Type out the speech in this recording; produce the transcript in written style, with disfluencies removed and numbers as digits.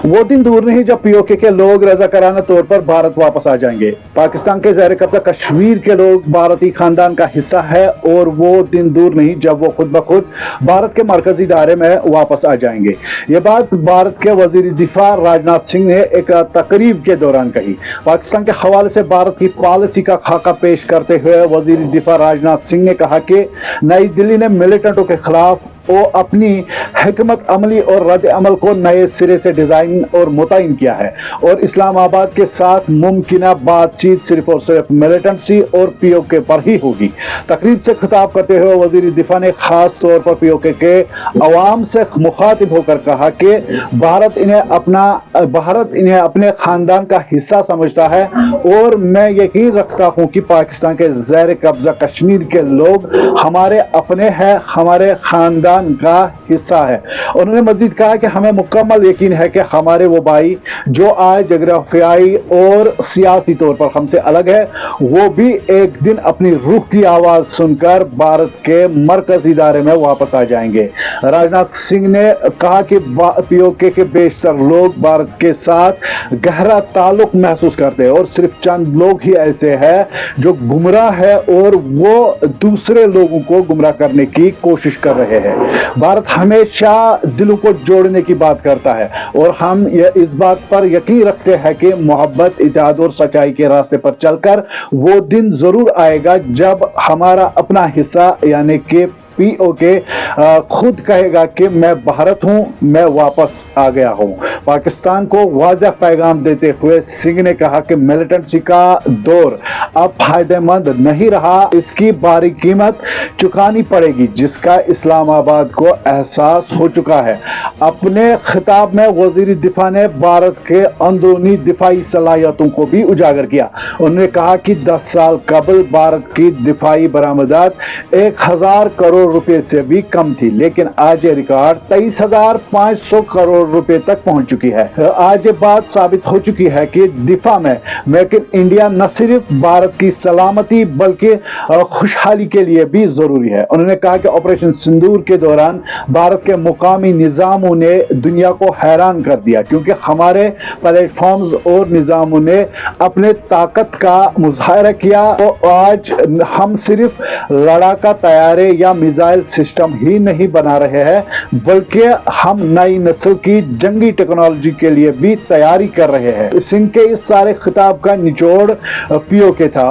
वो दिन दूर नहीं जब पीओके के लोग रजाकाराना तौर पर भारत वापस आ जाएंगे। पाकिस्तान के ज़ेर कब्जा कश्मीर के लोग भारतीय खानदान का हिस्सा है और वो दिन दूर नहीं जब वो खुद ब खुद भारत के मरकजी दायरे में वापस आ जाएंगे। ये बात भारत के वजीर दिफा राजनाथ सिंह ने एक तकरीब के दौरान कही। पाकिस्तान के हवाले से भारत की पॉलिसी का खाका पेश करते हुए वजीर दिफा राजनाथ सिंह ने कहा कि नई दिल्ली ने मिलिटेंटों के खिलाफ वो अपनी हिकमत अमली और रद्द अमल को नए सिरे से डिज़ाइन और मुतय्यन किया है और इस्लामाबाद के साथ मुमकिन बातचीत सिर्फ और सिर्फ मिलिटेंसी और पीओके पर ही होगी। तकरीब से खिताब करते हुए वजीर दिफा ने खास तौर पर पीओके के अवाम से मुखातिब होकर कहा कि भारत इन्हें अपने खानदान का हिस्सा समझता है और मैं यकीन रखता हूँ कि पाकिस्तान के ज़ेर कब्जा कश्मीर के लोग हमारे अपने हैं, हमारे खानदान का हिस्सा है। उन्होंने मजीद कहा कि हमें मुकम्मल यकीन है कि हमारे वो भाई जो आज जगराफियाई और सियासी तौर पर हमसे अलग है, वो भी एक दिन अपनी रूह की आवाज सुनकर भारत के मरकजी दायरे में वापस आ जाएंगे। राजनाथ सिंह ने कहा कि पीओके के बेशतर लोग भारत के साथ गहरा ताल्लुक महसूस करते हैं और सिर्फ चंद लोग ही ऐसे हैं जो गुमराह है और वो दूसरे लोगों को गुमराह करने की कोशिश कर रहे हैं। भारत हमेशा दिलों को जोड़ने की बात करता है और हम इस बात पर यकीन रखते हैं कि मोहब्बत, इत्तेहाद और सच्चाई के रास्ते पर चलकर वो दिन जरूर आएगा जब हमारा अपना हिस्सा यानी कि पीओके खुद कहेगा कि मैं भारत हूं, मैं वापस आ गया हूं। पाकिस्तान को वाज़ेह पैगाम देते हुए सिंह ने कहा कि मिलिटेंसी का दौर अब फायदेमंद नहीं रहा, इसकी भारी कीमत चुकानी पड़ेगी जिसका इस्लामाबाद को एहसास हो चुका है। अपने खिताब में वजीर दिफा ने भारत के अंदरूनी दिफाई सलाहियतों को भी उजागर किया। उन्होंने कहा कि 10 साल कबल भारत की दिफाई बरामदात 1000 करोड़ रुपए से भी कम थी, लेकिन आज ये रिकॉर्ड 23,500 करोड़ रुपए तक पहुंच चुकी है। आज ये बात साबित हो चुकी है कि दिफा में मेक इन इंडिया न सिर्फ भारत की सलामती बल्कि खुशहाली के लिए भी जरूरी है। उन्होंने कहा कि ऑपरेशन सिंदूर के दौरान भारत के मुकामी निजामों ने दुनिया को हैरान कर दिया क्योंकि हमारे प्लेटफॉर्म्स और निजामों ने अपने ताकत का मुजाहरा किया। तो आज हम सिर्फ लड़ाका तैयारे या मिसाइल सिस्टम ही नहीं बना रहे हैं बल्कि हम नई नस्ल की जंगी टेक्नोलॉजी के लिए भी तैयारी कर रहे हैं। सिंह के इस सारे खिताब का निचोड़ पीओके था।